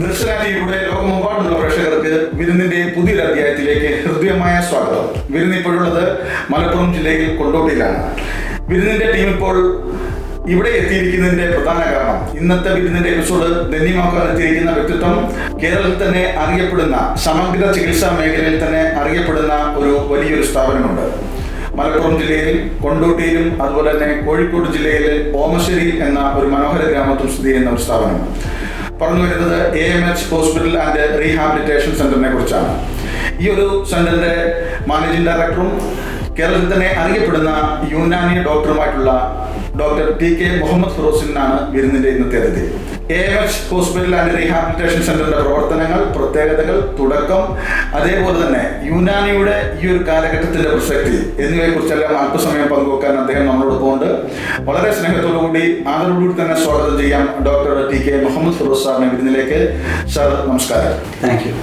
ദർശന ടിവിയുടെ ലോകമെമ്പാടുമുള്ള പ്രേക്ഷകർക്ക് വിരുന്നിന്റെ പുതിയൊരു അധ്യായത്തിലേക്ക് ഹൃദ്യമായ സ്വാഗതം. വിരുന്ന് ഇപ്പോഴുള്ളത് മലപ്പുറം ജില്ലയിൽ കൊണ്ടോട്ടിയിലാണ്. വിരുന്നിന്റെ ടീം ഇപ്പോൾ ഇവിടെ എത്തിയിരിക്കുന്നതിന്റെ പ്രധാന കാരണം ഇന്നത്തെ വിരുന്നിന്റെ എപ്പിസോഡ് ധന്യമാക്കാൻ എത്തിയിരിക്കുന്ന വ്യക്തിത്വം കേരളത്തിൽ തന്നെ അറിയപ്പെടുന്ന സമഗ്ര ചികിത്സാ മേഖലയിൽ തന്നെ അറിയപ്പെടുന്ന ഒരു വലിയൊരു സ്ഥാപനമുണ്ട്. മലപ്പുറം ജില്ലയിൽ കൊണ്ടോട്ടിയിലും അതുപോലെ തന്നെ കോഴിക്കോട് ജില്ലയിലെ ഓമശ്ശേരി എന്ന ഒരു മനോഹര ഗ്രാമത്തിൽ സ്ഥിതി ചെയ്യുന്ന ഒരു സ്ഥാപനം. പറഞ്ഞു വരുന്നത് AMH ഹോസ്പിറ്റൽ ആൻഡ് റീഹാബിലിറ്റേഷൻ സെന്ററിനെ കുറിച്ചാണ്. ഈ ഒരു സെന്ററിന്റെ മാനേജിംഗ് ഡയറക്ടറും കേരളത്തിൽ തന്നെ അറിയപ്പെടുന്ന യുനാനി ഡോക്ടറുമായിട്ടുള്ള ഡോക്ടർ TK മുഹമ്മദ് ഫിറോസിനാണ് വിരുന്നിന്റെ ഇന്നത്തെ അതിഥി. AMH ഹോസ്പിറ്റൽ ആൻഡ് റീഹാബിലിറ്റേഷൻ സെന്ററിന്റെ പ്രവർത്തനങ്ങൾ, പ്രത്യേകതകൾ, തുടക്കം, അതേപോലെ തന്നെ യുനാനിയുടെ ഈ ഒരു കാലഘട്ടത്തിന്റെ പ്രസക്തി എന്നിവയെ കുറിച്ചെല്ലാം അല്പസമയം പങ്കുവെക്കാൻ അദ്ദേഹം നമ്മളോടൊപ്പം ഉണ്ട്. വളരെ സ്നേഹത്തോടുകൂടി ആദരവോടുകൂടി തന്നെ സ്വാഗതം ചെയ്യാം ഡോക്ടർ TK മുഹമ്മദ് ഫിറോസ് സാറിനെ വിരുന്നിലേക്ക്. സാർ നമസ്കാരം. Thank you.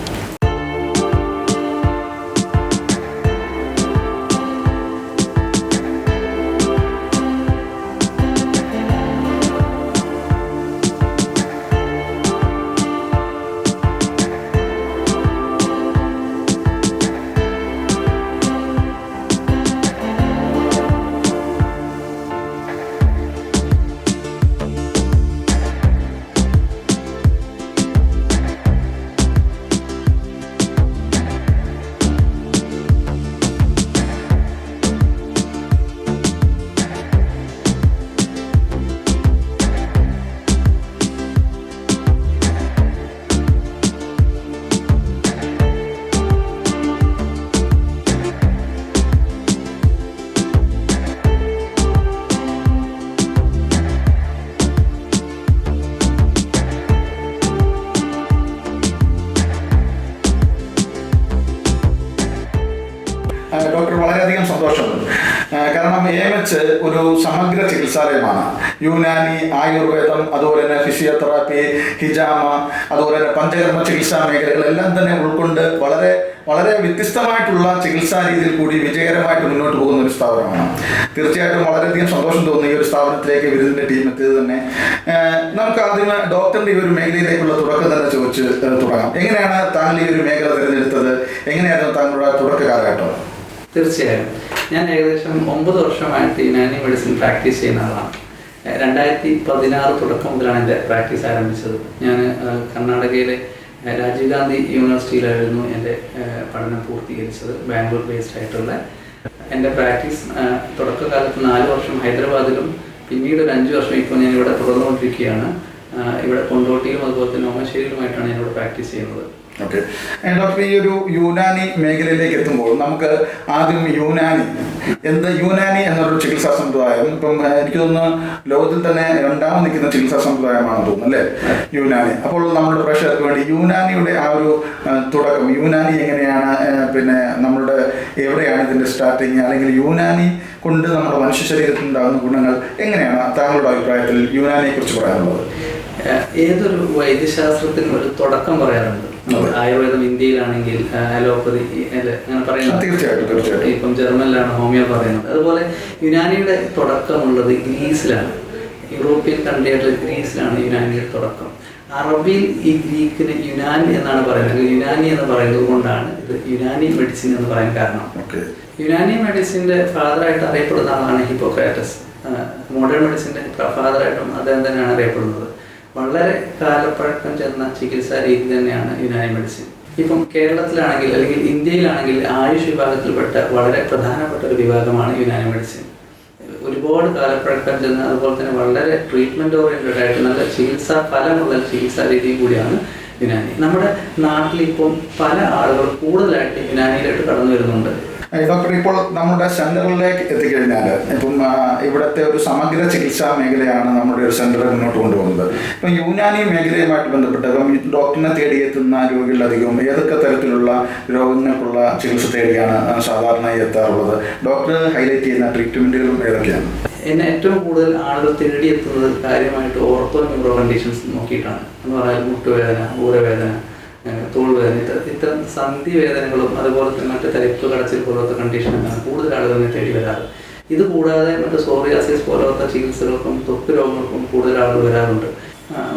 ഡോക്ടർ, വളരെയധികം സന്തോഷമുണ്ട്. കാരണം AMH ഒരു സമഗ്ര ചികിത്സാലയമാണ്. യുനാനി, ആയുർവേദം, അതുപോലെ തന്നെ ഫിസിയോതെറാപ്പി, ഹിജാമ, അതുപോലെ തന്നെ പഞ്ചകർമ്മ ചികിത്സാ മേഖലകളെല്ലാം തന്നെ ഉൾക്കൊണ്ട് വളരെ വളരെ വ്യത്യസ്തമായിട്ടുള്ള ചികിത്സാ രീതിയിൽ കൂടി വിജയകരമായിട്ട് മുന്നോട്ട് പോകുന്ന ഒരു സ്ഥാപനമാണ്. തീർച്ചയായിട്ടും വളരെയധികം സന്തോഷം തോന്നുന്ന ഈ ഒരു സ്ഥാപനത്തിലേക്ക് വിരുന്നിന്റെ ടീം എത്തിയത് തന്നെ. നമുക്ക് ആദ്യം ഡോക്ടറിന്റെ ഈ ഒരു മേഖലയിലേക്കുള്ള തുടക്കം തന്നെ ചോദിച്ച് തുടങ്ങാം. എങ്ങനെയാണ് താങ്കൾ ഈ ഒരു മേഖല തിരഞ്ഞെടുത്തത്? എങ്ങനെയായിരുന്നു താങ്കളുടെ തുടക്ക കാലഘട്ടം? തീർച്ചയായും ഞാൻ ഏകദേശം 9 വർഷമായിട്ട് യുനാനി മെഡിസിൻ പ്രാക്ടീസ് ചെയ്യുന്ന ആളാണ്. 2016 തുടക്കം മുതലാണ് എൻ്റെ പ്രാക്ടീസ് ആരംഭിച്ചത്. ഞാൻ കർണാടകയിലെ രാജീവ് ഗാന്ധി യൂണിവേഴ്സിറ്റിയിലായിരുന്നു എൻ്റെ പഠനം പൂർത്തീകരിച്ചത്. ബാംഗ്ലൂർ ബേസ്ഡ് ആയിട്ടുള്ള എൻ്റെ പ്രാക്ടീസ് തുടക്കകാലത്ത് 4 വർഷം ഹൈദരാബാദിലും പിന്നീട് ഒരു 5 വർഷം ഇപ്പോൾ ഞാൻ ഇവിടെ തുടർന്നുകൊണ്ടിരിക്കുകയാണ്. ഇവിടെ കൊണ്ടോട്ടിയിലും അതുപോലെ തന്നെ ഓമശ്ശേരിയിലുമായിട്ടാണ് ഞാനിവിടെ പ്രാക്ടീസ് ചെയ്യുന്നത്. ഓക്കെ ഡോക്ടർ, ഈ ഒരു യുനാനി മേഖലയിലേക്ക് എത്തുമ്പോൾ നമുക്ക് ആദ്യം യുനാനി എന്നൊരു ചികിത്സാ സമ്പ്രദായം, ഇപ്പം എനിക്ക് തോന്നുന്നു ലോകത്തിൽ തന്നെ രണ്ടാമത് നിൽക്കുന്ന ചികിത്സാ സമ്പ്രദായമാണെന്ന് തോന്നുന്നു അല്ലേ യുനാനി. അപ്പോൾ നമ്മുടെ പ്രേക്ഷകർക്ക് വേണ്ടി യുനാനിയുടെ ആ ഒരു തുടക്കം, യുനാനി എങ്ങനെയാണ്, പിന്നെ നമ്മളുടെ എവിടെയാണ് ഇതിൻ്റെ സ്റ്റാർട്ടിങ്, അല്ലെങ്കിൽ യുനാനി കൊണ്ട് നമ്മുടെ മനുഷ്യ ശരീരത്തിൽ ഉണ്ടാകുന്ന ഗുണങ്ങൾ എങ്ങനെയാണ് താങ്കളുടെ അഭിപ്രായത്തിൽ യുനാനിയെ കുറിച്ച് പറയാനുള്ളത്? ഏതൊരു വൈദ്യശാസ്ത്രത്തിനും ഒരു തുടക്കം പറയാറുണ്ട്. ആയുർവേദം ഇന്ത്യയിലാണെങ്കിൽ അലോപ്പതി അങ്ങനെ പറയുന്നത്, ഇപ്പം ജർമ്മനിലാണ് ഹോമിയോ പറയുന്നത്. അതുപോലെ യുനാനിയുടെ തുടക്കമുള്ളത് ഗ്രീസിലാണ്. യൂറോപ്യൻ കൺട്രിയായിട്ടുള്ള ഗ്രീസിലാണ് യുനാനിയുടെ തുടക്കം. അറബിയിൽ ഈ ഗ്രീക്കിന് യുനാനി എന്നാണ് പറയുന്നത്. യുനാനി എന്ന് പറയുന്നത് കൊണ്ടാണ് ഇത് യുനാനി മെഡിസിൻ എന്ന് പറയാൻ കാരണം. യുനാനി മെഡിസിൻ്റെ ഫാദറായിട്ട് അറിയപ്പെടുന്ന ആളാണ് ഹിപ്പോക്രാറ്റസ്. മോഡേൺ മെഡിസിൻ്റെ ഫാദറായിട്ടും അദ്ദേഹം തന്നെയാണ് അറിയപ്പെടുന്നത്. വളരെ കാലപ്പഴക്കം ചെന്ന ചികിത്സാ രീതി തന്നെയാണ് യുനാനി മെഡിസിൻ. ഇപ്പം കേരളത്തിലാണെങ്കിൽ അല്ലെങ്കിൽ ഇന്ത്യയിലാണെങ്കിൽ ആയുഷ് വിഭാഗത്തിൽപ്പെട്ട വളരെ പ്രധാനപ്പെട്ട ഒരു വിഭാഗമാണ് യുനാനി മെഡിസിൻ. ഒരുപാട് കാലപ്പഴക്കം ചെന്ന് അതുപോലെ തന്നെ വളരെ ട്രീറ്റ്മെൻറ്റ് ഓറിയൻറ്റഡ് ആയിട്ട് നല്ല ചികിത്സാ ഫലമുള്ള ചികിത്സാ രീതിയും കൂടിയാണ് യുനാനി. നമ്മുടെ നാട്ടിലിപ്പം പല ആളുകൾ കൂടുതലായിട്ട് യുനാനിയിലോട്ട് കടന്നു വരുന്നുണ്ട്. ഡോക്ടർ, ഇപ്പോൾ നമ്മുടെ സെന്ററിലേക്ക് എത്തിക്കഴിഞ്ഞാൽ ഇപ്പം ഇവിടുത്തെ ഒരു സമഗ്ര ചികിത്സാ മേഖലയാണ് നമ്മുടെ ഒരു സെന്റർ മുന്നോട്ട് കൊണ്ടുപോകുന്നത്. ഇപ്പം യുനാനി മേഖലയുമായിട്ട് ബന്ധപ്പെട്ട് ഇപ്പം ഡോക്ടറിനെ തേടിയെത്തുന്ന രോഗികളധികവും ഏതൊക്കെ തരത്തിലുള്ള രോഗങ്ങൾക്കുള്ള ചികിത്സ തേടിയാണ് സാധാരണയായി എത്താറുള്ളത്? ഡോക്ടർ ഹൈലൈറ്റ് ചെയ്യുന്ന ട്രീറ്റ്മെന്റുകളും ഏതൊക്കെയാണ്? എന്നെ ഏറ്റവും കൂടുതൽ ആളുകൾ തേടിയെത്തുന്നത് കാര്യമായിട്ട് ഓർത്തോ ന്യൂറോ കണ്ടീഷൻസ് നോക്കിയിട്ടാണ്. എന്ന് പറഞ്ഞാൽ മുട്ടുവേദന, ഊരവേദന, തോൾവേദന, ഇത്തരം സന്ധി വേദനകളും അതുപോലെ തന്നെ മറ്റ് തരിപ്പ് കടച്ചിൽ പോലത്തെ കണ്ടീഷനാണ് കൂടുതൽ ആളുകളെ തേടി വരാറ്. ഇത് കൂടാതെ മറ്റ് സോറിയാസിസ് പോലത്തെ ചികിത്സകൾക്കും ത്വക്ക് രോഗങ്ങൾക്കും കൂടുതൽ ആളുകൾ വരാറുണ്ട്.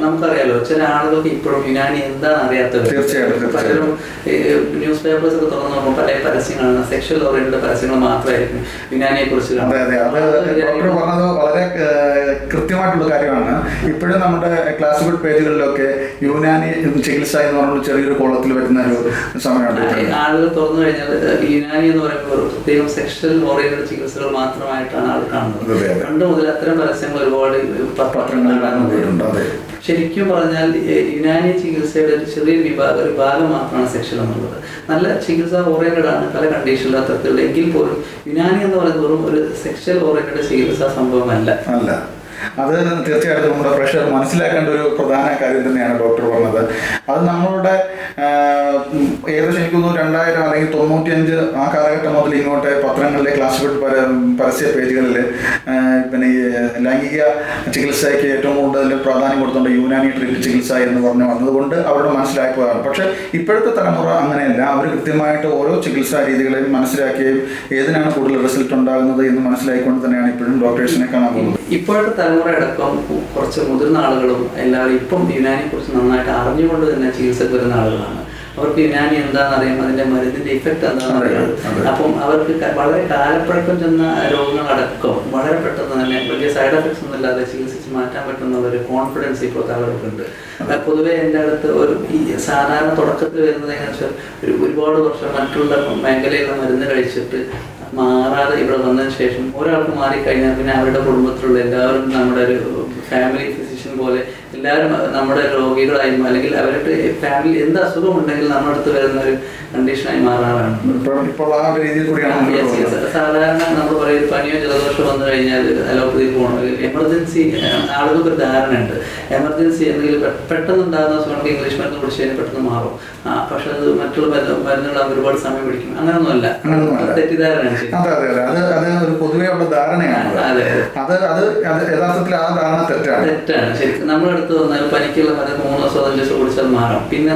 നമുക്കറിയാലോ ചില ആളുകൾക്ക് ഇപ്പോഴും യുനാനി എന്താണെന്ന് അറിയാത്തവർ. തീർച്ചയായിട്ടും പലരും ന്യൂസ് പേപ്പേഴ്സ് ഒക്കെ തുറന്നു നോക്കുമ്പോൾ പല പരസ്യങ്ങളാണ്, സെക്ഷൽ ഓറിയന്റഡ് പരസ്യങ്ങൾ മാത്രമായിരിക്കും യുനാനിയെ കുറിച്ച്. പറഞ്ഞത് വളരെ കൃത്യമായിട്ടുള്ള കാര്യമാണ്. ഇപ്പോഴും നമ്മുടെ ക്ലാസിഫൈഡ് പേജുകളിലൊക്കെ യുനാനി ചികിത്സ എന്ന് പറഞ്ഞ ചെറിയൊരു കോളത്തിൽ വരുന്ന ഒരു സമയമുണ്ട്. ആളുകൾ തുറന്നു കഴിഞ്ഞാൽ യുനാനി എന്ന് പറയുമ്പോൾ പ്രത്യേകം സെക്ഷൽ ഓറിയന്റഡ് ചികിത്സകൾ മാത്രമായിട്ടാണ് ആൾ കാണുന്നത്. പണ്ട് മുതൽ അത്തരം പരസ്യങ്ങൾ ഒരുപാട് പത്രങ്ങളിലാണ്. ശരിക്കും പറഞ്ഞാൽ യുനാനി ചികിത്സയുടെ ഒരു ചെറിയ ഭാഗം മാത്രമാണ് സെക്ഷൽ എന്നുള്ളത്. നല്ല ചികിത്സ ഓറിയന്റഡ് ആണ് പല കണ്ടീഷനിലും അത്തരത്തിലുള്ള, എങ്കിൽ പോലും യുനാനി എന്ന് പറയുന്നത് വെറും ഒരു സെക്ഷൽ ഓറിയന്റഡ് ചികിത്സാ സംഭവമല്ല. അത് തീർച്ചയായിട്ടും നമ്മുടെ പ്രഷർ മനസ്സിലാക്കേണ്ട ഒരു പ്രധാന കാര്യം തന്നെയാണ് ഡോക്ടർ പറഞ്ഞത്. അത് നമ്മളുടെ ഏകദേശം എനിക്ക് തോന്നുന്നു 2000 അല്ലെങ്കിൽ 95 ആ കാലഘട്ടം മുതൽ ഇങ്ങോട്ട് പത്രങ്ങളിലെ ക്ലാസിഫൈഡ് പരസ്യ പേജുകളിൽ പിന്നെ ഈ ലൈംഗിക ചികിത്സയ്ക്ക് ഏറ്റവും കൂടുതൽ പ്രാധാന്യം കൊടുത്തുകൊണ്ട് യുനാനി ചികിത്സ എന്ന് പറഞ്ഞു വന്നതുകൊണ്ട് അവരുടെ മനസ്സിലാക്കിയതാണ്. പക്ഷെ ഇപ്പോഴത്തെ തലമുറ അങ്ങനെയല്ല. അവർ കൃത്യമായിട്ട് ഓരോ ചികിത്സാ രീതികളെയും മനസ്സിലാക്കുകയും ഏതിനാണ് കൂടുതൽ റിസൾട്ട് ഉണ്ടാകുന്നത് എന്ന് മനസ്സിലാക്കിക്കൊണ്ട് തന്നെയാണ് ഇപ്പോഴും ഡോക്ടേഴ്സിനെ കാണാൻ പോകുന്നത്. ഇപ്പോഴത്തെ തലമുറ അടക്കം കുറച്ച് മുതിർന്ന ആളുകളും എല്ലാവരും ഇപ്പം യുനാനിയെ കുറിച്ച് നന്നായിട്ട് അറിഞ്ഞുകൊണ്ട് തന്നെ ചികിത്സക്ക് വരുന്ന ആളുകളാണ്. അവർക്ക് യുനാനി എന്താണെന്ന് അറിയാം, അതിന്റെ മരുന്നിന്റെ ഇഫക്റ്റ് എന്താണെന്ന് അറിയാം. അപ്പം അവർക്ക് വളരെ കാലപ്പഴക്കം ചെന്ന രോഗങ്ങളടക്കം വളരെ പെട്ടെന്ന് തന്നെ വലിയ സൈഡ് എഫക്ട്സ് ഒന്നും ഇല്ലാതെ ചികിത്സിച്ച് മാറ്റാൻ പറ്റുന്ന ഒരു കോൺഫിഡൻസ് ഇപ്പോഴത്തെ ആളുകൾക്കുണ്ട്. പൊതുവെ എൻ്റെ അടുത്ത് ഒരു ഈ സാധാരണ തുടക്കത്തിൽ വരുന്നത് എങ്ങനെ വെച്ചാൽ ഒരുപാട് വർഷം മറ്റുള്ള മേഖലയിലുള്ള മരുന്ന് കഴിച്ചിട്ട് മാറാതെ ഇവിടെ വന്നതിന് ശേഷം ഒരാൾക്ക് മാറിക്കഴിഞ്ഞാൽ പിന്നെ അവരുടെ കുടുംബത്തിലുള്ള എല്ലാവരും നമ്മുടെ ഒരു ഫാമിലി ഫിസിഷ്യൻ പോലെ എല്ലാവരും നമ്മുടെ രോഗികളായി, അല്ലെങ്കിൽ അവരുടെ ഫാമിലി എന്ത് അസുഖം ഉണ്ടെങ്കിൽ നമ്മുടെ അടുത്ത് വരുന്ന ഒരു കണ്ടീഷനായി മാറാറാണ്. സാധാരണ നമ്മൾ പറയും പനിയോ ജലദോഷം വന്നു കഴിഞ്ഞാൽ അലോപ്പതി പോകണമെങ്കിൽ എമർജൻസി ആളുകൾക്ക് ഒരു ധാരണയുണ്ട്. എമർജൻസി എന്തെങ്കിലും പെട്ടെന്ന് ഉണ്ടാകുന്ന അസുഖങ്ങൾക്ക് ഇംഗ്ലീഷ് മരുന്ന് കുടിച്ച് കഴിഞ്ഞാൽ പെട്ടെന്ന് മാറും. പക്ഷെ അത് മറ്റുള്ള മരുന്നുകൾ ഒരുപാട് സമയം പിടിക്കും. അങ്ങനെയൊന്നുമല്ല, തെറ്റിദ്ധാരണയാണ്. പൊതുവെയുള്ള ധാരണയാണ്. യഥാർത്ഥത്തിൽ ആ ധാരണ തെറ്റാണ്. ശരിക്കും നമ്മുടെ അടുത്ത് വന്നാൽ പനിക്കുള്ള മരുന്ന് 3 ദിവസം 5 ദിവസം കുടിച്ചാൽ മാറും. പിന്നെ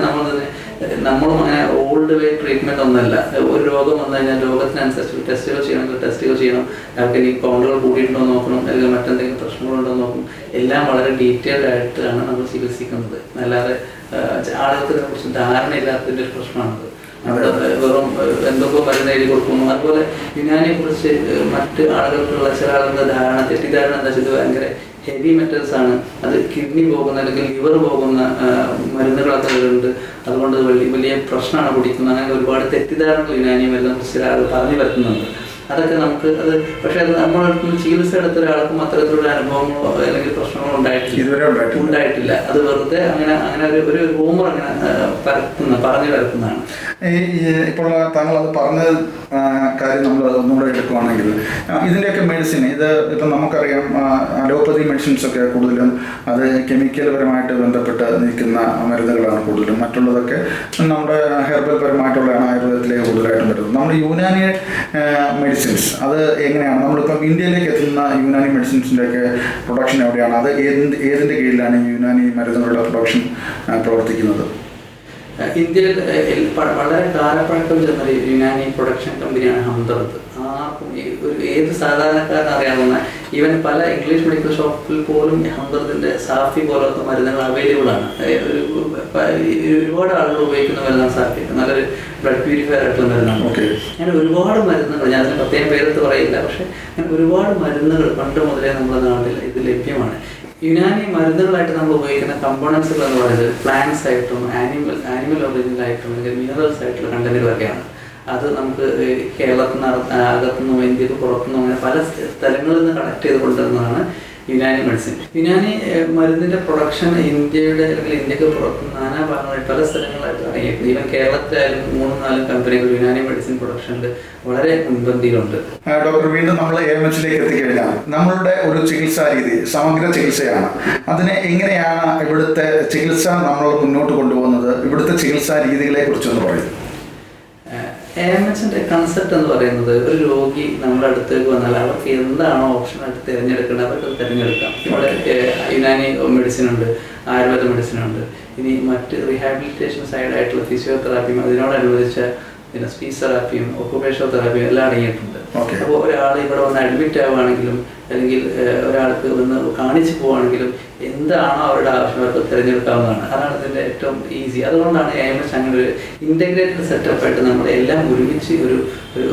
നമ്മളും അങ്ങനെ ഓൾഡ് വേ ട്രീറ്റ്മെന്റ് ഒന്നല്ല. ഒരു രോഗം വന്നു കഴിഞ്ഞാൽ രോഗത്തിനനുസരിച്ച് ടെസ്റ്റുകൾ ചെയ്യണമെങ്കിൽ ടെസ്റ്റുകൾ ചെയ്യണം. അവർക്ക് ഇനി കൗണ്ടുകൾ കൂടിയിട്ടുണ്ടോ നോക്കണം, അല്ലെങ്കിൽ മറ്റെന്തെങ്കിലും പ്രശ്നങ്ങളുണ്ടോ നോക്കണം. എല്ലാം വളരെ ഡീറ്റെയിൽഡ് ആയിട്ടാണ് നമ്മൾ ചികിത്സിക്കുന്നത്. അല്ലാതെ ആളുകൾക്ക് ഇതിനെക്കുറിച്ച് ധാരണയില്ലാത്തതിൻ്റെ ഒരു പ്രശ്നമാണത്. വെറും എന്തൊക്കെ മരുന്ന് എഴുതി കൊടുക്കുന്നു. അതുപോലെ യുനാനിയെ കുറിച്ച് മറ്റ് ആളുകൾക്കുള്ള ചില ആളുകളുടെ തെറ്റിദ്ധാരണ എന്താ വെച്ചാൽ ഭയങ്കര ഹെവി മെറ്റൽസ് ആണ്, അത് കിഡ്നി പോകുന്ന അല്ലെങ്കിൽ ലിവർ പോകുന്ന മരുന്നുകളൊക്കെ വരുന്നുണ്ട്, അതുകൊണ്ട് വലിയ പ്രശ്നമാണ് കുടിക്കുന്നത്. അങ്ങനെ ഒരുപാട് തെറ്റിദ്ധാരണകൾ യുനാനി മരുന്നിനെ കുറിച്ച് ചില ആളുകൾ പറഞ്ഞു വരുത്തുന്നുണ്ട്. അതൊക്കെ നമുക്ക് പക്ഷെ അത് നമ്മളടുത്ത് ചികിത്സ എടുത്ത ഒരാൾക്കും അത്തരത്തിലുള്ള അനുഭവങ്ങളോ അല്ലെങ്കിൽ പ്രശ്നങ്ങളോ ഉണ്ടായിട്ടില്ല. അത് വെറുതെ അങ്ങനെ ഒരു റൂമർ അങ്ങനെ പറഞ്ഞു വരുത്തുന്നതാണ്. ഇപ്പോൾ താങ്കൾ അത് പറഞ്ഞ കാര്യം നമ്മൾ ഒന്നുകൂടെ എടുക്കുകയാണെങ്കിൽ ഇതിൻ്റെയൊക്കെ മെഡിസിൻ ഇപ്പം നമുക്കറിയാം അലോപ്പതി മെഡിസിൻസ് ഒക്കെ കൂടുതലും അത് കെമിക്കൽ പരമായിട്ട് ബന്ധപ്പെട്ട് നിൽക്കുന്ന മരുന്നുകളാണ് കൂടുതലും. മറ്റുള്ളതൊക്കെ നമ്മുടെ ഹെർബൽ പരമായിട്ടുള്ളതാണ് ആയുർവേദത്തിലേക്ക് കൂടുതലായിട്ടും വരുന്നത്. നമ്മുടെ യുനാനി മെഡിസിൻസ് അത് എങ്ങനെയാണ്? നമ്മളിപ്പം ഇന്ത്യയിലേക്ക് എത്തുന്ന യുനാനി മെഡിസിൻസിൻ്റെ ഒക്കെ പ്രൊഡക്ഷൻ എവിടെയാണ്? അത് ഏതിൻ്റെ കീഴിലാണ് യുനാനി മരുന്നുകളുടെ പ്രൊഡക്ഷൻ പ്രവർത്തിക്കുന്നത്? ഇന്ത്യയിൽ വളരെ കാലപ്പഴക്കം ചെന്ന യുനാനി പ്രൊഡക്ഷൻ കമ്പനിയാണ് ഹംദർദ്. ആർക്കും ഏത് സാധാരണക്കാരൻ അറിയാവുന്ന ഈവൻ പല ഇംഗ്ലീഷ് മെഡിക്കൽ ഷോപ്പിൽ പോലും ഹംദർദിന്റെ സാഫി പോലത്തെ മരുന്നുകൾ അവൈലബിൾ ആണ്. ഒരുപാട് ആളുകൾ ഉപയോഗിക്കുന്ന മരുന്നാണ് സാഫി. നല്ലൊരു ബ്ലഡ് പ്യൂരിഫയർ ആയിട്ടുള്ള മരുന്നാണ്. അങ്ങനെ ഒരുപാട് മരുന്നുകൾ, ഞാൻ അതിന് പ്രത്യേകം പേരെടുത്ത് പറയില്ല, പക്ഷെ അങ്ങനെ ഒരുപാട് മരുന്നുകൾ പണ്ട് മുതലേ നമ്മുടെ നാട്ടിൽ ഇത് ലഭ്യമാണ്. യുനാനി മരുന്നുകളായിട്ട് നമ്മൾ ഉപയോഗിക്കുന്ന കമ്പോണൻസുകൾ എന്ന് പറയുന്നത് പ്ലാന്റ്സ് ആയിട്ടും ആനിമൽ ഒറിജിനലായിട്ടും അല്ലെങ്കിൽ മിനറൽസ് ആയിട്ടുള്ള കണ്ടന്റുകളൊക്കെയാണ്. അത് നമുക്ക് കേരളത്തിൽ അകത്തുനിന്നും ഇന്ത്യക്ക് പുറത്തുനിന്നും അങ്ങനെ പല സ്ഥലങ്ങളിൽ നിന്ന് കളക്ട് ചെയ്ത് കൊണ്ടുവരുന്നതാണ് യുനാനി മെഡിസിൻ. യുനാനി മരുന്നിന്റെ പ്രൊഡക്ഷൻ ഇന്ത്യയുടെ അല്ലെങ്കിൽ ഇന്ത്യക്ക് പുറത്ത് നാനാ ഭാഗങ്ങളായിട്ട് പല സ്ഥലങ്ങളായിട്ട് തുടങ്ങിയിട്ടുണ്ട്. ഈവൻ കേരളത്തിലായാലും 3-4 കമ്പനികൾ യുനാനി മെഡിസിൻ പ്രൊഡക്ഷനിൽ വളരെ മുൻപന്തിയിലുണ്ട്. ഡോക്ടർ, വീണ്ടും നമ്മൾ AMHലേക്ക് എത്തിക്കഴിഞ്ഞാൽ നമ്മളുടെ ഒരു ചികിത്സാ രീതി സമഗ്ര ചികിത്സയാണ്. അതിനെ എങ്ങനെയാണ് ഇവിടുത്തെ ചികിത്സ നമ്മൾ മുന്നോട്ട് കൊണ്ടുപോകുന്നത്? ഇവിടുത്തെ ചികിത്സാ രീതികളെ കുറിച്ചൊന്ന് പറയും. AMHന്റെ കൺസെപ്റ്റ് എന്ന് പറയുന്നത് ഒരു രോഗി നമ്മുടെ അടുത്തേക്ക് വന്നാൽ അവർക്ക് എന്താണോ ഓപ്ഷനായിട്ട് തിരഞ്ഞെടുക്കേണ്ടത് അവർക്ക് അത് തിരഞ്ഞെടുക്കാം. ഇവിടെ യുനാനി മെഡിസിൻ ഉണ്ട്, ആയുർവേദ മെഡിസിൻ ഉണ്ട്, ഇനി മറ്റ് റീഹാബിലിറ്റേഷൻ സൈഡായിട്ടുള്ള ഫിസിയോതെറാപ്പിയും അതിനോടനുബന്ധിച്ച പിന്നെ സ്പീച്ച് തെറാപ്പിയും ഒക്കുപേഷണൽ തെറാപ്പിയും എല്ലാം അടങ്ങിയിട്ടുണ്ട്. അപ്പോൾ ഒരാൾ ഇവിടെ വന്ന് അഡ്മിറ്റ് ആവുകയാണെങ്കിലും അല്ലെങ്കിൽ ഒരാൾക്ക് വന്ന് കാണിച്ചു പോവുകയാണെങ്കിലും എന്താണോ അവരുടെ ആവശ്യം അവർക്ക് തിരഞ്ഞെടുക്കാവുന്നതാണ്. അതാണ് ഇതിൻ്റെ ഏറ്റവും ഈസി. അതുകൊണ്ടാണ് AMH അങ്ങനെ ഒരു ഇൻ്റഗ്രേറ്റഡ് സെറ്റപ്പായിട്ട് നമ്മൾ എല്ലാം ഒരുമിച്ച്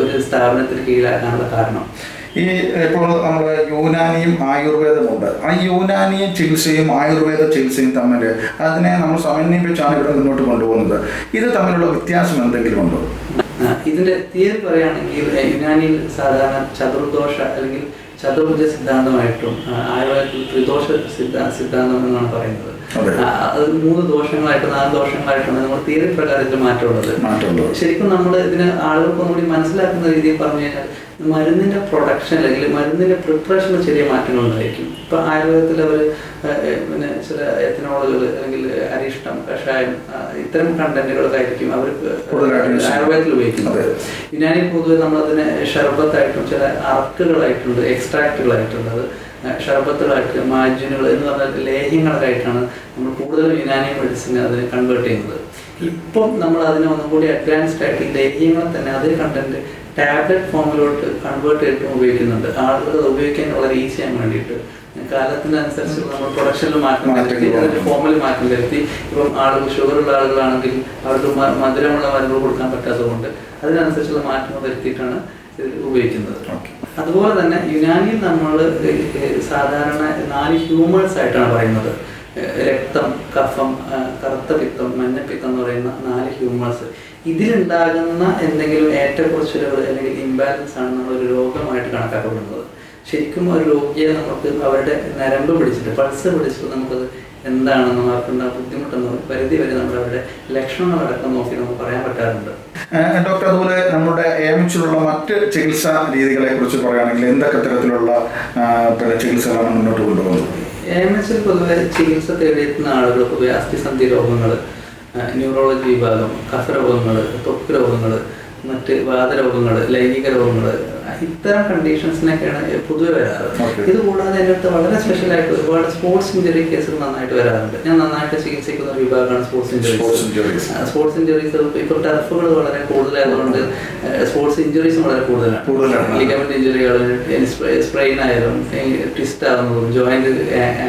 ഒരു സ്ഥാപനത്തിന് കീഴിലാക്കാനുള്ള കാരണം. ഈ ഇപ്പോൾ നമ്മൾ യൂനാനിയും ആയുർവേദമുണ്ട്. ആ യൂനാനി ചികിത്സയും ആയുർവേദ ചികിത്സയും തമ്മിൽ അതിനെ നമ്മൾ സമന്വയിപ്പിച്ചാണ് ഇവിടെ മുന്നോട്ട് കൊണ്ടുപോകുന്നത്. ഇത് തമ്മിലുള്ള വ്യത്യാസം എന്തെങ്കിലും ഉണ്ടോ? ഇതിന്റെ തിയറി പറയുകയാണെങ്കിൽ യുനാനിയിൽ സാധാരണ ചതുർദോഷ അല്ലെങ്കിൽ ചതുർഭുജ സിദ്ധാന്തമായിട്ടും ആയുർവേദത്തിൽ ത്രിദോഷ സിദ്ധാന്തം എന്നാണ് പറയുന്നത്. അത് 3 ദോഷങ്ങളായിട്ട് 4 ദോഷങ്ങളായിട്ടാണ് നമ്മൾ തിയറി പ്രകാരത്തിൽ മാറ്റമുള്ളത്. ശരിക്കും നമ്മൾ ഇതിന് ആളുകൾക്ക് ഒന്നുകൂടി മനസ്സിലാക്കുന്ന രീതിയിൽ പറഞ്ഞു കഴിഞ്ഞാൽ മരുന്നിന്റെ പ്രൊഡക്ഷൻ അല്ലെങ്കിൽ മരുന്നിന്റെ പ്രിപ്പറേഷനിൽ ചെറിയ മാറ്റങ്ങൾ ഉണ്ടായിരിക്കും. ഇപ്പൊ ആയുർവേദത്തിൽ അവർ പിന്നെ ചില എത്തനോളുകൾ അല്ലെങ്കിൽ അരിഷ്ടം, കഷായം ഇത്തരം കണ്ടന്റുകളൊക്കെയായിരിക്കും അവർ ആയുർവേദത്തിൽ ഉപയോഗിക്കുന്നത്. യുനാനി പൊതുവെ നമ്മളതിനെ ഷർബത്തായിട്ടും ചില അർക്കുകളായിട്ടുണ്ട്, എക്സ്ട്രാക്റ്റുകളായിട്ടുള്ളത്, ഷർബത്തുകളായിട്ട് മാജുനുകൾ എന്ന് പറഞ്ഞ ലേഹ്യങ്ങളായിട്ടാണ് നമ്മൾ കൂടുതലും യുനാനി മെഡിസിൻ അതിനെ കൺവേർട്ട് ചെയ്യുന്നത്. ഇപ്പം നമ്മൾ അതിനെ ഒന്നും കൂടി അഡ്വാൻസ്ഡ് ആയിട്ട് ഈ ലേഹ്യങ്ങളെ തന്നെ അതേ കണ്ടന്റ് ടാബ്ലറ്റ് ഫോമിലോട്ട് കൺവേർട്ട് ചെയ്തിട്ട് ഉപയോഗിക്കുന്നുണ്ട്. ആളുകൾ അത് ഉപയോഗിക്കാൻ വളരെ ഈസി ആകാൻ വേണ്ടിയിട്ട് കാലത്തിനനുസരിച്ച് നമ്മൾ പ്രൊഡക്ഷനിൽ മാറ്റം വരുത്തി, അതിൻ്റെ ഫോമിൽ മാറ്റം വരുത്തി. ഇപ്പം ആളുകൾ ഷുഗറുള്ള ആളുകളാണെങ്കിൽ അവർക്ക് മധുരമുള്ള മരുന്നുകൾ കൊടുക്കാൻ പറ്റാത്തതുകൊണ്ട് അതിനനുസരിച്ചുള്ള മാറ്റങ്ങൾ വരുത്തിയിട്ടാണ് ഉപയോഗിക്കുന്നത്. അതുപോലെ തന്നെ യുനാനിയിൽ നമ്മൾ സാധാരണ 4 ഹ്യൂമേഴ്സ് ആയിട്ടാണ് പറയുന്നത്. രക്തം, കഫം, കറുത്ത പിത്തം, മഞ്ഞപ്പിത്തം എന്ന് പറയുന്ന 4 ഹ്യൂമേഴ്സ്. ഇതിലുണ്ടാകുന്ന എന്തെങ്കിലും ഏറ്റക്കുറച്ചിലുകൾ അല്ലെങ്കിൽ ഇംബാലൻസ് ആണ് നമ്മളൊരു രോഗമായിട്ട് കണക്കാക്കപ്പെടുന്നത്. ശരിക്കും ഒരു രോഗിയെ നമുക്ക് അവരുടെ നരമ്പ് പിടിച്ചിട്ട് പൾസ് പിടിച്ചിട്ട് നമുക്കത് എന്താണെന്ന് അവർക്ക് ബുദ്ധിമുട്ടെന്ന് പരിധി വരെ നമ്മൾ അവരുടെ ലക്ഷണങ്ങളടക്കം നോക്കി നമുക്ക് പറയാൻ പറ്റാറുണ്ട്. ഡോക്ടർ, അതുപോലെ നമ്മുടെ AMHലുള്ള മറ്റ് ചികിത്സാ രീതികളെ കുറിച്ച് പറയുകയാണെങ്കിൽ എന്തൊക്കെ തരത്തിലുള്ള ചികിത്സകളാണ് മുന്നോട്ട് കൊണ്ടുപോകുന്നത്? AMHൽ പൊതുവെ ചികിത്സ തേടിയെത്തുന്ന ആളുകൾ പൊതുവെ അസ്ഥിസന്ധി രോഗങ്ങൾ, ന്യൂറോളജി വിഭാഗം, കഫരോഗങ്ങൾ, ത്വക്ക് രോഗങ്ങൾ, മറ്റ് വാതരോഗങ്ങൾ, ലൈംഗിക രോഗങ്ങൾ, ഇത്തരം കണ്ടീഷൻസിനൊക്കെയാണ് പൊതുവെ വരാറ്. ഇതുകൂടാതെ എൻ്റെ അടുത്ത് വളരെ സ്പെഷ്യലായിട്ട് ഒരുപാട് സ്പോർട്സ് ഇഞ്ചുറി കേസുകൾ നന്നായിട്ട് വരാറുണ്ട്. ഞാൻ നന്നായിട്ട് ചികിത്സിക്കുന്ന ഒരു വിഭാഗമാണ് സ്പോർട്സ് ഇഞ്ചുറീസ്. സ്പോർട്സ് ഇഞ്ചുറീസ് ഇപ്പോൾ ടർഫുകൾ വളരെ കൂടുതലായതുകൊണ്ട് സ്പോർട്സ് ഇഞ്ചുറീസും വളരെ കൂടുതലാണ്. ലിഗമെന്റ് ഇഞ്ചുറികൾ, സ്പ്രെയിൻ ആയാലും ട്വിസ്റ്റ് ആകുന്നതും ജോയിന്റ്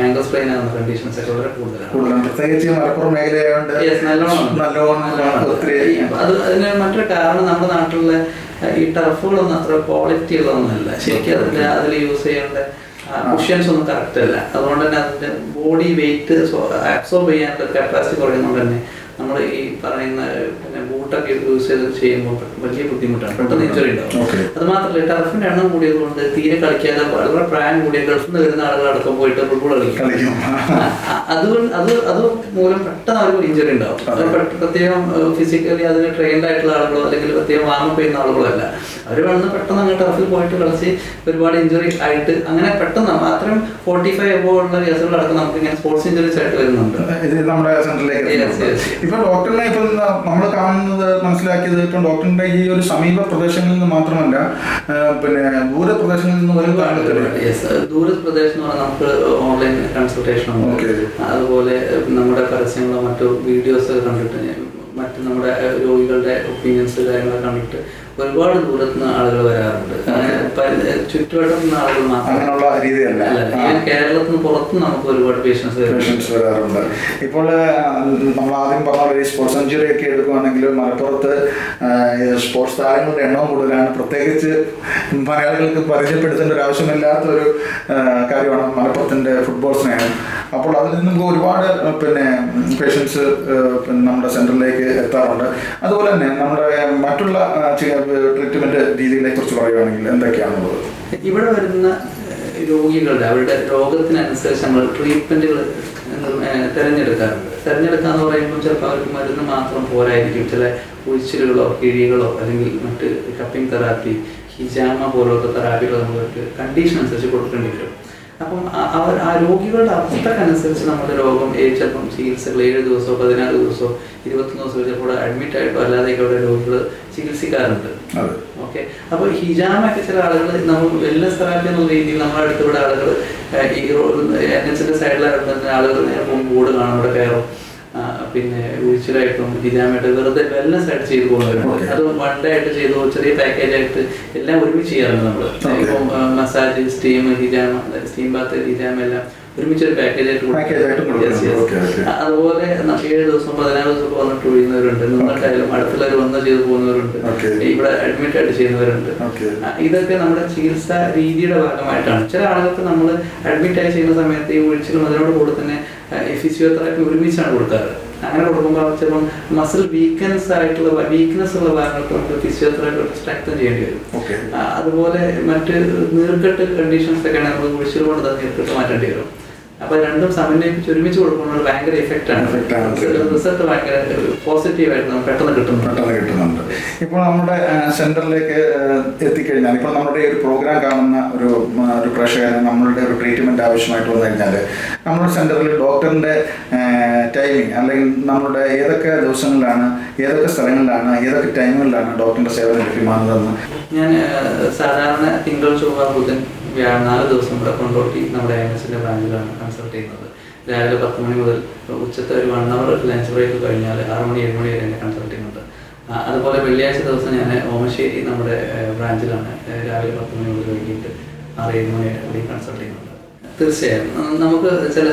ആംഗിൾ സ്പ്രെയിൻ ആകുന്ന കണ്ടീഷൻസ് ഒക്കെ വളരെ കൂടുതലാണ്. അത് അതിന് മറ്റൊരു കാരണം നമ്മുടെ നാട്ടിലുള്ള ഈ ടർഫുകളൊന്നും അത്ര ക്വാളിറ്റി ഉള്ളതൊന്നുമല്ല. ശരിക്കും അതിൽ യൂസ് ചെയ്യേണ്ട കുഷ്യൻസ് ഒന്നും കറക്റ്റ് അല്ല. അതുകൊണ്ട് തന്നെ അതിൻ്റെ ബോഡി വെയിറ്റ് അബ്സോർബ് ചെയ്യാനുള്ള കപ്പാസിറ്റി കുറയുന്നതുകൊണ്ട് തന്നെ നമ്മൾ ഈ പറയുന്ന പിന്നെ ബൂട്ടൊക്കെ യൂസ് ചെയ്ത് ചെയ്യുമ്പോൾ വലിയ ബുദ്ധിമുട്ടാണ്, പെട്ടെന്ന് ഇഞ്ചുറി ഉണ്ടാവും. അത് മാത്രമല്ല ടർഫിൻ്റെ എണ്ണം കൂടിയത് കൊണ്ട് തീരെ കളിക്കാതെ വളരെ പ്രായം കൂടിയ ഗൾഫിൽ നിന്ന് വരുന്ന ആളുകളടക്കം പോയിട്ട് ഫുട്ബോൾ കളിക്കും. അത് മൂലം പെട്ടെന്ന് അവർക്ക് ഇഞ്ചുറി ഉണ്ടാവും. അത് പ്രത്യേകം ഫിസിക്കലി അതിന് ട്രെയിൻഡ് ആയിട്ടുള്ള ആളുകളോ അല്ലെങ്കിൽ പ്രത്യേകം വാമപ്പ് ചെയ്യുന്ന ആളുകളോ അല്ല. അവർ വന്ന് പെട്ടെന്ന് അങ്ങ് ടർഫിൽ പോയിട്ട് കളിച്ച് ഒരുപാട് ഇഞ്ചുറി ആയിട്ട് അങ്ങനെ പെട്ടെന്ന് അത്രയും 45 എബോവ് ഉള്ള കേസുകളടക്കം നമുക്ക് ഇങ്ങനെ സ്പോർട്സ് ഇഞ്ചുറീസ് ആയിട്ട് വരുന്നുണ്ട്. നമ്മുടെ സെന്ററിലേക്ക് ഇപ്പൊ ഡോക്ടറിനെ ഇപ്പൊ നമ്മൾ കാണുന്നത് മനസ്സിലാക്കിയത് ഇപ്പം ഡോക്ടറിന്റെ ഈ ഒരു സമീപ പ്രദേശങ്ങളിൽ നിന്ന് മാത്രമല്ല പിന്നെ ദൂരപ്രദേശങ്ങളിൽ നിന്ന് വരും ദൂരപ്രദേശം എന്ന് പറഞ്ഞാൽ നമുക്ക് ഓൺലൈൻ കൺസൾട്ടേഷൻ ഉണ്ട്. അതുപോലെ നമ്മുടെ പരസ്യങ്ങളോ മറ്റു വീഡിയോസ് കണ്ടിട്ട് മറ്റ് നമ്മുടെ രോഗികളുടെ ഒപ്പീനിയൻസ് കാര്യങ്ങളൊക്കെ കണ്ടിട്ട് ഒരുപാട് ദൂരത്ത് നിന്ന് ആളുകൾ വരാറുണ്ട്. ചുറ്റുവട്ടത്തു നിന്ന് ആളുകൾ അങ്ങനെയുള്ള രീതിയല്ല, കേരളത്തിൽ നിന്ന് പുറത്തും നമുക്ക് ഒരുപാട് പേഷ്യൻസ് വരാറുണ്ട്. ഇപ്പോൾ നമ്മൾ ആദ്യം പറഞ്ഞ ഈ സ്പോർട്സ് സെഞ്ചുറി ഒക്കെ എടുക്കുകയാണെങ്കിൽ മലപ്പുറത്ത് സ്പോർട്സ് താരങ്ങളുടെ എണ്ണം കൂടുതലാണ്. പ്രത്യേകിച്ച് മലയാളികൾക്ക് പരിചയപ്പെടുത്തേണ്ട ഒരു ആവശ്യമില്ലാത്തൊരു കാര്യമാണ് മലപ്പുറത്തിൻ്റെ ഫുട്ബോൾ സ്നേഹം. അപ്പോൾ അതിൽ നിന്നും ഒരുപാട് പിന്നെ പേഷ്യൻസ് നമ്മുടെ സെൻറ്ററിലേക്ക് എത്താറുണ്ട്. അതുപോലെ തന്നെ നമ്മുടെ മറ്റുള്ള ട്രീറ്റ്മെന്റ് രീതികളെ കുറിച്ച് പറയുകയാണെങ്കിൽ എന്തൊക്കെയാണുള്ളത്? ഇവിടെ വരുന്ന രോഗികളുടെ അവരുടെ രോഗത്തിനനുസരിച്ച് നമ്മൾ ട്രീറ്റ്മെന്റുകൾ തിരഞ്ഞെടുക്കാന്ന് പറയുമ്പോൾ ചിലപ്പോൾ അവർക്ക് മരുന്ന് മാത്രം പോരായിരിക്കും. ചില ഉഴിച്ചിലുകളോ കിഴികളോ അല്ലെങ്കിൽ മറ്റ് കപ്പിംഗ് തെറാപ്പി, ഹിജാമ പോലത്തെ തെറാപ്പികൾ നമ്മൾക്ക് കണ്ടീഷൻ അനുസരിച്ച് കൊടുക്കേണ്ടി വരും. അപ്പം ആ രോഗികളുടെ അവസ്ഥക്കനുസരിച്ച് നമ്മുടെ രോഗം ചിലപ്പം ചികിത്സകൾ 7 ദിവസമോ 14 ദിവസമോ 21 ദിവസമോ ചിലപ്പോൾ അഡ്മിറ്റ് ആയിട്ടോ അല്ലാതെയൊക്കെ അവിടെ രോഗികൾ ചികിത്സിക്കാറുണ്ട്. ഓക്കെ, അപ്പോൾ ഹിജാമൊക്കെ ചില ആളുകൾ നമ്മൾ വെൽനസ് തെറാപ്പി എന്നുള്ള രീതിയിൽ നമ്മുടെ അടുത്തുള്ള ആളുകൾ ഈ NHന്റെ സൈഡിലായിട്ട് ആളുകൾ നേരെ പോകുമ്പോൾ ബോർഡ് കാണും, അവിടെ കയറും. പിന്നെ ഉഴിച്ചിലായിട്ടും ഹിജാമായിട്ട് വെറുതെ വെൽനസ് ആയിട്ട് ചെയ്തു പോകുന്നവരുണ്ട്. അത് വൺ ഡേ ആയിട്ട് ചെയ്തു, ചെറിയ പാക്കേജ് ആയിട്ട് എല്ലാം ഒരുമിച്ച് ചെയ്യാറുണ്ട് നമ്മൾ. ഇപ്പം മസാജ്, സ്റ്റീം, ഹിജാമ, സ്റ്റീം ബാത്ത്, ഹിജാമ എല്ലാം ഒരുമിച്ചൊരു പാക്കേജ് ആയിട്ട് കൊടുക്കും. അതുപോലെ 7 ദിവസം 14 ദിവസം വന്നിട്ട് ഒഴിയുന്നവരുണ്ട്, നിന്നിട്ടായാലും അടുത്തുള്ളവർ വന്ന് ചെയ്ത് പോകുന്നവരുണ്ട്, ഇവിടെ അഡ്മിറ്റ് ആയിട്ട് ചെയ്യുന്നവരുണ്ട്. ഇതൊക്കെ നമ്മുടെ ചികിത്സാ രീതിയുടെ ഭാഗമായിട്ടാണ്. ചില ആളുകൾക്ക് നമ്മൾ അഡ്മിറ്റ് ആയി ചെയ്യുന്ന സമയത്ത് ഈ ഒഴിച്ചിലും അതിനോട് കൂടെ തന്നെ ഫിസിയോതെറാപ്പി ഒരുമിച്ചാണ് കൊടുക്കാറ്. അങ്ങനെ കൊടുക്കുമ്പോൾ ചിലപ്പം മസിൽ വീക്ക്നെസ് ഉള്ള ഭാഗങ്ങൾക്ക് നമുക്ക് ഫിസിയോതെറാപ്പി സ്ട്രെങ്തൻ ചെയ്യേണ്ടി വരും. അതുപോലെ മറ്റ് നീർക്കെട്ട് കണ്ടീഷൻസ് ഒക്കെ ആണെങ്കിൽ നമുക്ക് ഒഴിച്ചിൽ കൊണ്ട് തന്നെ നീർക്കെട്ട് മാറ്റേണ്ടി വരും. അപ്പൊ രണ്ടും സമന്വയിപ്പിച്ച് ഒരുമിച്ച് കൊടുക്കുന്നത് ഭയങ്കര എഫക്റ്റ് ആണ്. റിസൾട്ട് ഭയങ്കര പോസിറ്റീവായിട്ട് നമുക്ക് പെട്ടെന്ന് കിട്ടുന്നുണ്ട്. ഇപ്പോൾ നമ്മുടെ സെന്ററിലേക്ക് എത്തിക്കഴിഞ്ഞാൽ, ഇപ്പോൾ നമ്മുടെ ഒരു പ്രോഗ്രാം കാണുന്ന ഒരു പ്രേക്ഷകന് നമ്മളുടെ ഒരു ട്രീറ്റ്മെന്റ് ആവശ്യമായിട്ട് വന്നു കഴിഞ്ഞാൽ നമ്മുടെ സെന്ററിൽ ഡോക്ടറിന്റെ ടൈമിംഗ് അല്ലെങ്കിൽ നമ്മുടെ ഏതൊക്കെ ദിവസങ്ങളിലാണ്, ഏതൊക്കെ സ്ഥലങ്ങളിലാണ്, ഏതൊക്കെ ടൈമുകളിലാണ് ഡോക്ടറിന്റെ സേവനം ലഭ്യമാകുന്നതെന്ന്? ഞാൻ സാധാരണ തിങ്കൾ, ചൊവ്വ, ബുധൻ, വ്യാഴം 4 ദിവസം ഇവിടെ കൊണ്ടോട്ടി നമ്മുടെ AMHന്റെ ബ്രാഞ്ചിലാണ് കൺസൾട്ട് ചെയ്യുന്നത്. രാവിലെ 10 മണി മുതൽ ഉച്ചത്തെ ഒരു 1 hour ലഞ്ച് ബ്രേക്ക് കഴിഞ്ഞാൽ 6 മണി 7 മണി വരെ എന്നെ കൺസൾട്ട് ചെയ്യുന്നുണ്ട്. അതുപോലെ വെള്ളിയാഴ്ച ദിവസം ഞാൻ ഓമശ്ശേരി നമ്മുടെ ബ്രാഞ്ചിലാണ് രാവിലെ 10 മണി മുതൽ വൈകിട്ട് 6-7 മണി വരെ കൺസൾട്ട് ചെയ്യുന്നുണ്ട്. തീർച്ചയായും നമുക്ക് ചില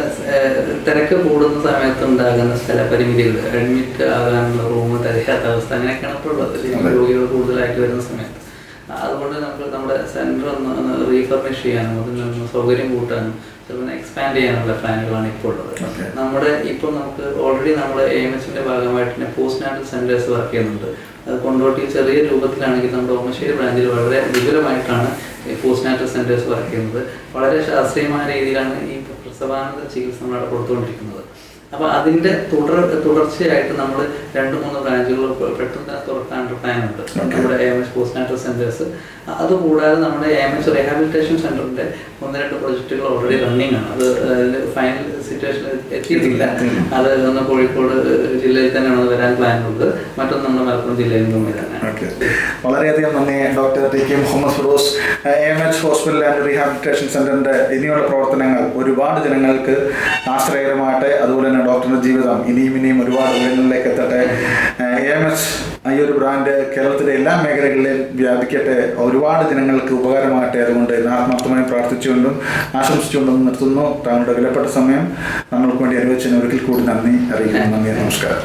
തിരക്ക് കൂടുന്ന സമയത്ത് ഉണ്ടാകുന്ന സ്ഥലപരിമിതികൾ, അഡ്മിറ്റ് ആകാനുള്ള റൂം തികയാത്ത അവസ്ഥ, അങ്ങനെയൊക്കെയാണ് ഇപ്പോൾ ഉള്ളത് രോഗികൾ കൂടുതലായിട്ട് വരുന്ന സമയത്ത്. അതുകൊണ്ട് നമുക്ക് നമ്മുടെ സെൻറ്റർ ഒന്ന് റീഫർണിഷ് ചെയ്യാനും അതിനൊന്ന് സൗകര്യം കൂട്ടാനും ചിലപ്പോൾ എക്സ്പാൻഡ് ചെയ്യാനുള്ള പ്ലാനുകളാണ് ഇപ്പോൾ ഉള്ളത്. ഇപ്പോൾ നമുക്ക് ഓൾറെഡി നമ്മുടെ AMHന്റെ ഭാഗമായിട്ട് തന്നെ പോസ്റ്റ് നാറ്റൽ സെൻറ്റേഴ്സ് വർക്ക് ചെയ്യുന്നുണ്ട്. അത് കൊണ്ടോട്ടി ചെറിയ രൂപത്തിലാണെങ്കിൽ നമ്മുടെ ഓമശ്ശേരി ബ്രാഞ്ചിൽ വളരെ വിപുലമായിട്ടാണ് പോസ്റ്റ് നാറ്റൽ സെൻറ്റേഴ്സ് വർക്ക് ചെയ്യുന്നത്. വളരെ ശാസ്ത്രീയമായ രീതിയിലാണ് ഈ പ്രസവാനന്തര ചികിത്സ നമ്മൾ കൊടുത്തുകൊണ്ടിരിക്കുന്നത്. അപ്പോൾ അതിൻ്റെ തുടർച്ചയായിട്ട് നമ്മൾ 2-3 ബ്രാഞ്ചുകൾ പെട്ടെന്ന് തുറക്കാനുള്ള പ്ലാനുണ്ട് നമ്മുടെ AMH പോസ്റ്റ് നാറ്റൽ സെൻറ്റേഴ്സ്. അതുകൂടാതെ നമ്മുടെ AMH റീഹാബിലിറ്റേഷൻ സെൻ്ററിൻ്റെ 1-2 പ്രൊജക്റ്റുകൾ ഓൾറെഡി റണ്ണിങ് ആണ്. അത് അതിൻ്റെ ഫൈനൽ സിറ്റുവേഷനിൽ എത്തിയിട്ടില്ല. അത് ഒന്ന് കോഴിക്കോട് ജില്ലയിൽ തന്നെയാണ് വരാൻ പ്ലാനുള്ളത്. മറ്റൊന്ന് നമ്മുടെ മലപ്പുറം ജില്ലയിൽ നിന്നും വരാനാണ്. വളരെയധികം നന്ദി doctor T K. Muhammad Firoz. AMH hospital and rehabilitation സെൻ്ററിൻ്റെ ഇനിയുള്ള പ്രവർത്തനങ്ങൾ ഒരുപാട് ജനങ്ങൾക്ക് ആശ്രയകരമാകട്ടെ. അതുപോലെ തന്നെ ഡോക്ടറുടെ ജീവിതം ഇനിയും ഒരുപാട് ഉയരങ്ങളിലേക്ക് എത്തട്ടെ. AMH ഈ ഒരു ബ്രാൻഡ് കേരളത്തിലെ എല്ലാ മേഖലകളിലും വ്യാപിക്കട്ടെ, ഒരുപാട് ജനങ്ങൾക്ക് ഉപകാരമാകട്ടെ. അതുകൊണ്ട് ആത്മാർത്ഥമായി പ്രാർത്ഥിച്ചുകൊണ്ടും ആശംസിച്ചുകൊണ്ടും നിർത്തുന്നു. താങ്കളുടെ വിലപ്പെട്ട സമയം നമ്മൾക്ക് വേണ്ടി അനുവദിച്ചതിന് ഒരിക്കൽ കൂടി നന്ദി അറിയിക്കുന്നു. നന്ദി, നമസ്കാരം.